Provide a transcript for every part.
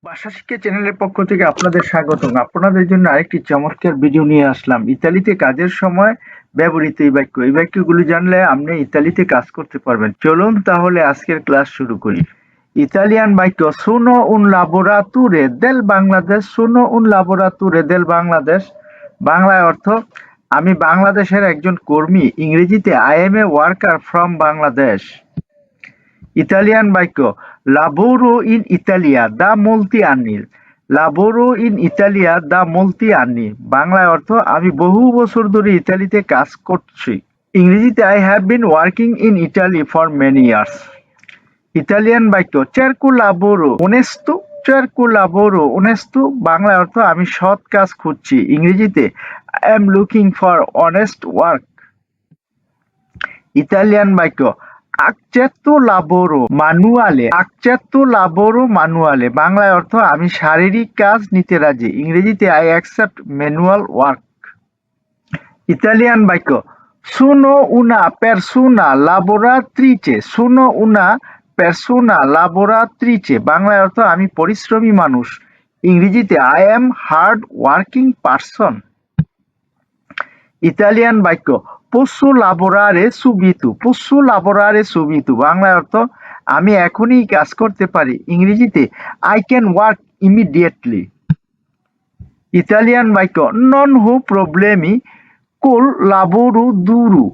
ভাষা শিক্ষা চ্যানেলের পক্ষ থেকে আপনাদের স্বাগতম। আপনাদের জন্য আরেকটি চমৎকার ভিডিও নিয়ে আসলাম। ইতালিতে কাজের সময় ব্যবহৃত এই বাক্য। এই বাক্যগুলি জানলে আপনি ইতালিতে কাজ করতে পারবেন। চলুন তাহলে আজকের ক্লাস শুরু করি। ইতালিয়ান বাক্য সোনো উন লাবোরাতুরে দেল বাংলাদেশ। সোনো উন লাবোরাতুরে দেল বাংলাদেশ। বাংলায় অর্থ আমি বাংলাদেশের একজন কর্মী। ইংরেজিতে I M A worker from Bangladesh. Italian বাক্য লাবোরো ইন ইতালিয়া দা মোলতি আন্নি। লাবোরো ইন ইতালিয়া দা মোলতি আন্নি। বাংলায় অর্থ আমি বহু বছর ধরে ইতালিতে কাজ করছি। ইংরেজিতে I have been working in Italy for many years. Italian বাক্য চেরকো লাবোরো ওনেস্তো। চেরকো লাবোরো ওনেস্তো। বাংলায় অর্থ আমি সৎ কাজ খুঁজছি। ইংরেজিতে I am looking for honest work. Italian বাক্য accetto lavoro manuale। accetto lavoro manuale। বাংলায় অর্থ আমি শারীরিক কাজ নিতে রাজি। ইংরেজিতে I accept manual work। Italian বাক্য sono una persona lavoratrice। sono una persona lavoratrice। বাংলায় অর্থ আমি পরিশ্রমী মানুষ। ইংরেজিতে I am hard working person। Italian বাক্য posso lavorare subito। posso lavorare subito। বাংলায় অর্থ আমি এখনই কাজ করতে পারি। ইংরেজিতে I can work immediately। Italian বাক্য non ho problemi col lavoro duro।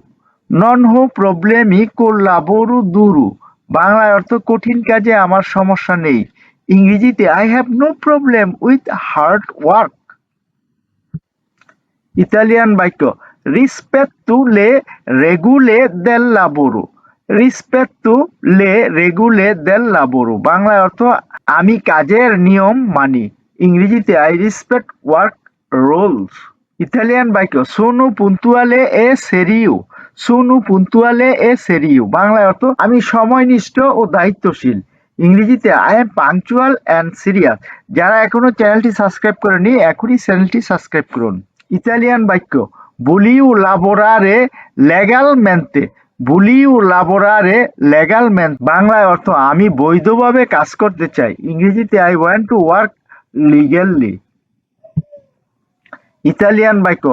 non ho problemi col lavoro duro। বাংলায় অর্থ কঠিন কাজে আমার সমস্যা নেই। ইংরেজিতে I have no problem with hard work। Italian বাক্য rispetto le regole del lavoro। rispetto le regole del lavoro। বাংলায় অর্থ আমি কাজের নিয়ম মানি। ইংরেজিতে I respect work rules। Italian বাক্য sono puntuale e serio। sono puntuale e serio। বাংলায় অর্থ আমি সময়নিষ্ঠ ও দায়িত্বশীল। ইংরেজিতে I am punctual and serious। যারা এখনো চ্যানেলটি সাবস্ক্রাইব করেনি এখনই চ্যানেলটি সাবস্ক্রাইব করুন। ইতালিয়ান বাক্য voglio lavorare legalmente। voglio lavorare legalmente। বাংলায় অর্থ আমি বৈধভাবে কাজ করতে চাই। ইংরেজিতে I want to work legally। Italian বাক্য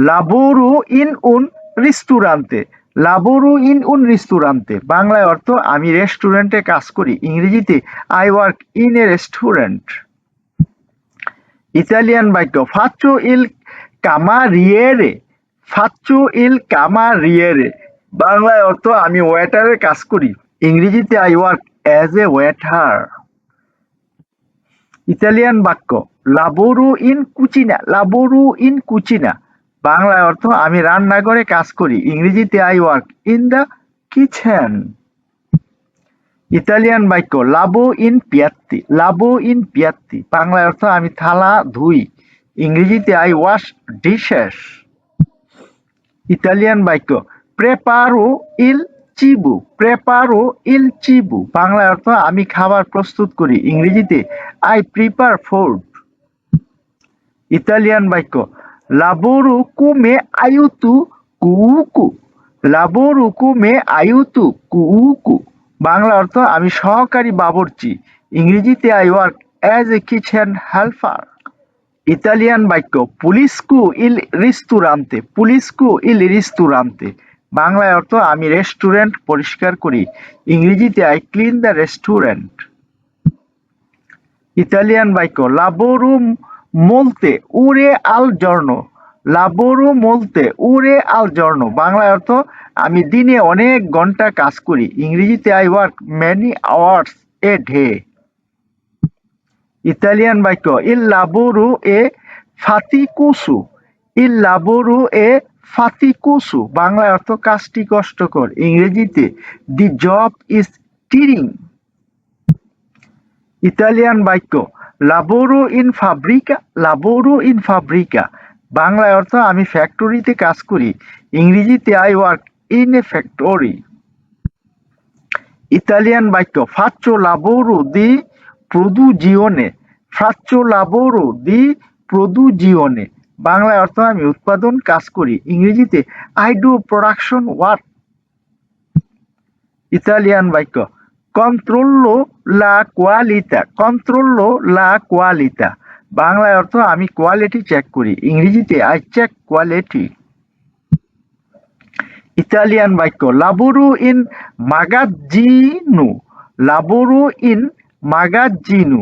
lavoro in un ristorante। lavoro in un ristorante। বাংলায় অর্থ আমি রেস্টুরেন্টে কাজ করি। ইংরেজিতে I work in a restaurant। Italian বাক্য faccio il cameriere। faccio il cameriere। বাংলায় অর্থ আমি ওয়েটারের কাজ করি। ইংরেজিতে I work as a waiter। Italian বাক্য lavoro in cucina। lavoro in cucina। বাংলায় অর্থ আমি রান্নাঘরে কাজ করি। ইংরেজিতে I work in the kitchen। Italian বাক্য lavo in piatti। lavo in piatti। বাংলায় অর্থ আমি থালা ধুই। ইংরেজিতে I wash dishes। ইতালিয়ান বাক্য preparo il cibo। preparo il cibo। বাংলায় অর্থ আমি খাবার প্রস্তুত করি। ইংরেজিতে I prepare food। ইতালিয়ান বাক্য lavoro come aiuto cuoco। lavoro come aiuto cuoco। Bangla অর্থ আমি সহকারী বাবুর্চি। ইংরেজিতে I work as a kitchen helper। Italian বাক্য pulisco il ristorante। pulisco il ristorante। বাংলায় অর্থ আমি রেস্টুরেন্ট পরিষ্কার করি। ইংরেজিতে I clean the restaurant। Italian বাক্য lavoro molte ore al giorno। lavoro molte ore al giorno। বাংলায় অর্থ আমি দিনে অনেক ঘন্টা কাজ করি। ইংরেজিতে I work many hours a day। Italian বাক্য il lavoro è faticoso। il lavoro è faticoso। বাংলায় অর্থ কাজটি কষ্টকর। ইংরেজিতে the job is tiring। Italian বাক্য lavoro in fabbrica। lavoro in fabbrica। বাংলায় অর্থ আমি ফ্যাক্টরিতে কাজ করি। ইংরেজিতে I work in a factory। Italian বাক্য faccio lavoro di produzione। faccio lavoro di produzione। বাংলায় অর্থ আমি উৎপাদন কাজ করি। ইংরেজিতে I do production work। Italian বাক্য কন্ট্রোলো লা কোয়ালিতা, কন্ট্রোলো লা কোয়ালিতা, বাংলায় অর্থ আমি কোয়ালিটি চেক করি, ইংরেজিতে আই চেক কোয়ালিটি। ইতালিয়ান বাক্য লাবোরো ইন মাগাজ্জিনো, লাবোরো ইন মাগাজ্জিনো,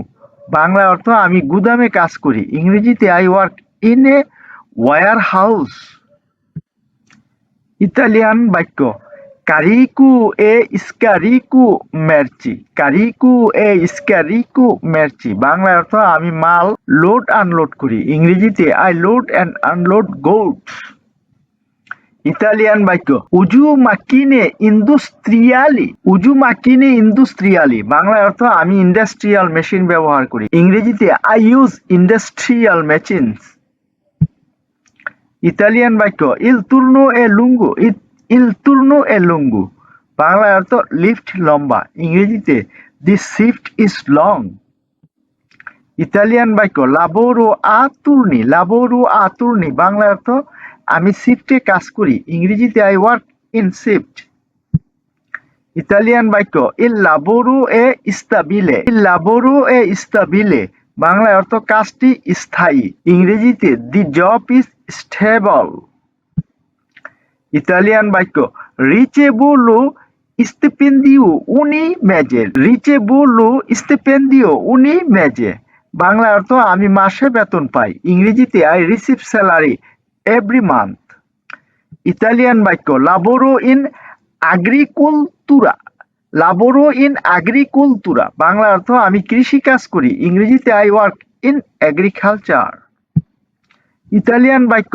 বাংলা অর্থ আমি গুদামে কাজ করি, ইংরেজিতে I work in a warehouse. Italian বাক্য কারিকু এ স্কারিকু মেরচি, কারিকু এ স্কারিকু মেরচি, বাংলা অর্থ আমি মাল লোড আনলোড করি, ইংরেজিতে I load and unload goods. Italian বাক্য উজু মাকিনে ইন্ডাস্ট্রিয়ালি, উজু মাকিনে ইন্ডাস্ট্রিয়ালি, বাংলা অর্থ আমি ইন্ডাস্ট্রিয়াল মেশিন ব্যবহার করি, ইংরেজিতে I use industrial machines. Italian বাক্য ইল তুর্নো এ লুঙ্গু, ইল তুর্নো এ লুঙ্গু, বাংলা অর্থ লিফট লম্বা, ইংরেজিতে this shift is long. Italian বাক্য লাবোরো আ তুর্নি, লাবোরো আ তুর্নি, বাংলা অর্থ আমি শিফটে কাজ করি, ইংরেজিতে I work in shift. Italian বাক্য ইল লাবোরো এ স্টাবিলে, ইল লাবোরো এ স্টাবিলে, বাংলা অর্থ কাজটি স্থায়ী, ইংরেজিতে the job is stable. Italian বাক্য রিচেভুলো স্টিপেন্ডিও উনি মেজে, রিচেভুলো স্টিপেন্ডিও উনি মেজে, বাংলা অর্থ আমি মাসে বেতন পাই, ইংরেজিতে I receive salary every month. Italian বাক্য লাবোরো ইন আগ্রিকুলতুরা, লাবোরো ইন আগ্রিকুলতুরা, বাংলা অর্থ আমি কৃষি কাজ করি, ইংরেজিতে I work in agriculture. Italian বাক্য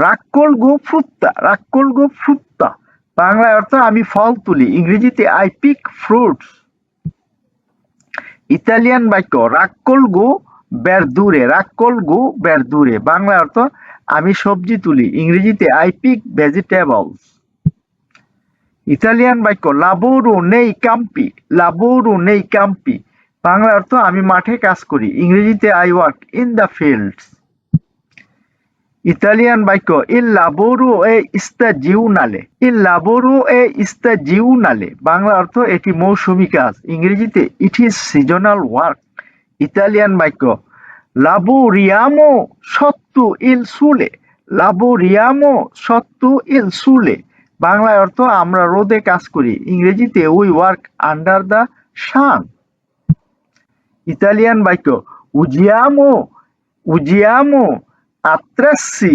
রাক্কোলগো ফ্রুত্তা, রাক্কোলগো ফ্রুত্তা, বাংলা অর্থ আমি ফল তুলি, ইংরেজিতে আই পিক ফ্রুটস। ইতালিয়ান বাক্য রাক্কোলগো বেরদুরে, রাক্কোলগো বেরদুরে, বাংলা অর্থ আমি সবজি তুলি, ইংরেজিতে আই পিক ভেজিটেবলস। ইতালিয়ান বাক্য লাবোরো নেই কাম্পি, লাবোরো নেই কাম্পি, বাংলা অর্থ আমি মাঠে কাজ করি, ইংরেজিতে I work in the fields. Italian বাক্য ইল লাবোরো এ স্টাজিওনালে, ইল লাবোরো এ স্টাজিওনালে, বাংলা অর্থ এটি মৌসুমী কাজ, ইংরেজিতে it is seasonal work. Italian বাক্য লাবোরিয়ামো সত্তু ইল সুলে, লাবোরিয়ামো সত্তু ইল সুলে, বাংলা অর্থ আমরা রোদে কাজ করি, ইংরেজিতে we work under the sun. Italian বাক্য উজিয়ামো, উজিয়ামো আত্রেসি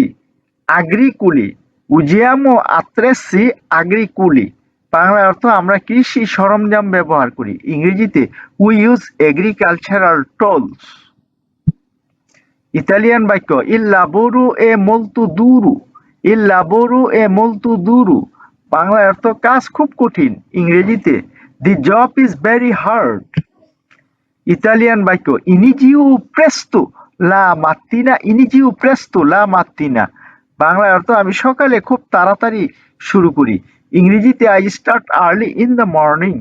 আগ্রিকুলি, উজিয়ামো আত্রেসি আগ্রিকুলি, বাংলা অর্থ আমরা কৃষি সরঞ্জাম ব্যবহার করি, ইংরেজিতে we use agricultural tools. Italian বাক্য ইল লাবোরো এ মোলতু দুরু, ইল লাবোরো এ মোলতু দুরু, বাংলা অর্থ কাজ খুব কঠিন, ইংরেজিতে the job is very hard. Italian বাক্য ইনিজিও প্রেস্তো লা মাত্তিনা, ইনিজিও প্রেস্তো লা মাত্তিনা, বাংলা অর্থ আমি সকালে খুব তাড়াতাড়ি শুরু করি, ইংরেজিতে I start early in the morning.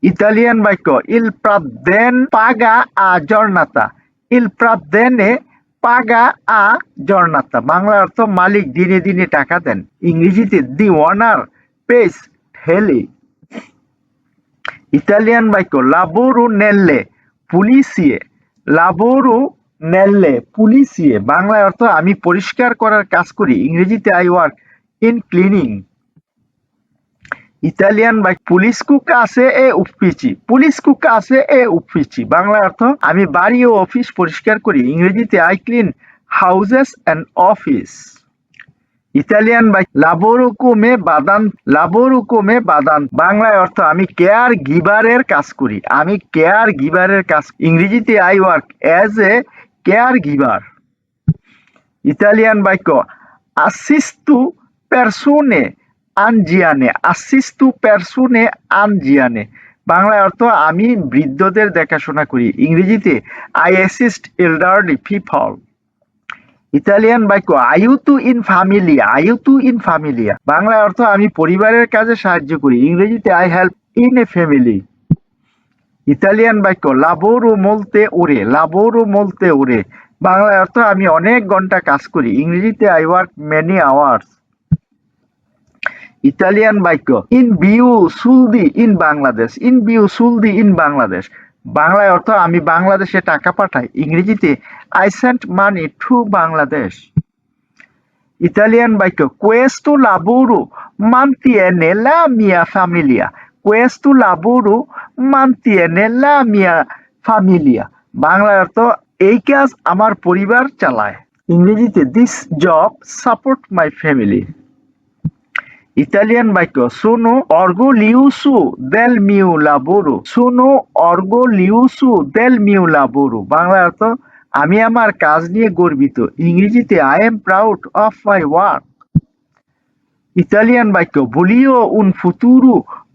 Italian বাক্য ইল প্রাদেন পাগা আ জর্নাতা, ইল প্রাদেনে পাগা আ জর্নাতা, বাংলা অর্থ মালিক দিনে দিনে টাকা দেন, ইংরেজিতে দি ওনার পেস হেলি। ইতালিয়ান বাক্য লাবোরো নেল্লে পুলিশিয়ে, লাবোরো নেল্লে পুলিশিয়ে, বাংলা অর্থ আমি পরিষ্কার করার কাজ করি, ইংরেজিতে I work in cleaning. Italian বাক্য পুলিশকু কাছে এ উফিচি, পুলিশকু কাছে এ উফিচি, বাংলা অর্থ আমি বাড়ি ও অফিস পরিষ্কার করি, ইংরেজিতে I clean houses and office. Italian বাক্য লাবোরো কোমে বাদান, লাবোরো কোমে বাদান, বাংলায় অর্থ আমি কেয়ার গিভারের কাজ করি, আমি কেয়ার গিভারের কাজ, ইংরেজিতে I work as a care giver. Italian বাক্য আসিস্তু পারসোনে আনজিয়ানে, আসিস্তু পারসোনে আনজিয়ানে, বাংলায় অর্থ আমি বৃদ্ধদের দেখাশোনা করি, ইংরেজিতে I assist elderly people. Italian বাক্য আইউতু ইন ফ্যামিলিয়া, আইউতু ইন ফ্যামিলিয়া, বাংলায় অর্থ আমি পরিবারের কাজে সাহায্য করি, ইংরেজিতে I help in a family. Italian বাক্য লাবোরো মোলতে ওরে, লাবোরো মোলতে ওরে, বাংলায় অর্থ আমি অনেক ঘন্টা কাজ করি, ইংরেজিতে I work many hours. Italian বাক্য ইন বিউ সুলদি ইন বাংলাদেশ। ইন বিউ সুলদি ইন বাংলাদেশ বাংলায় অর্থ আমি বাংলাদেশে টাকা পাঠাই। ইংরেজিতে I sent money to Bangladesh. Italian বাক্য questo lavoro mantiene la mia famiglia। questo lavoro mantiene la mia famiglia Bangla অর্থ এই কাজ আমার পরিবার চালায়। ইংরেজিতে this job support my family. Italian বাক্য sono orgoglioso del mio lavoro। sono orgoglioso del mio lavoro Bangla অর্থ আমি আমার কাজ নিয়ে গর্বিত। ইংরেজিতে I am proud of my work. Italian বাক্য voglio un futuro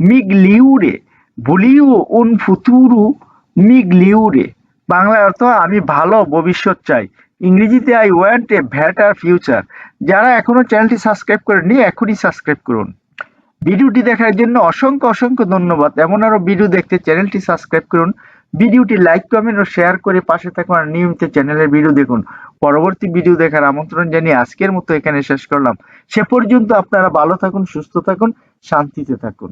migliore। voglio un futuro migliore Bangla অর্থ আমি ভালো ভবিষ্যৎ চাই। ইংরেজিতে I want a better future. যারা এখনো চ্যানেলটি সাবস্ক্রাইব করেননি এখনই সাবস্ক্রাইব করুন। ভিডিওটি দেখার জন্য অসংখ্য অসংখ্য ধন্যবাদ। এমন আরো ভিডিও দেখতে চ্যানেলটি সাবস্ক্রাইব করুন। ভিডিওটি লাইক কমেন্ট ও শেয়ার করে পাশে থাকুন আর নিয়মিত চ্যানেলের ভিডিও দেখুন। পরবর্তী ভিডিও দেখার আমন্ত্রণ জানিয়ে আজকের মতো এখানে শেষ করলাম। সে পর্যন্ত আপনারা ভালো থাকুন, সুস্থ থাকুন, শান্তিতে থাকুন।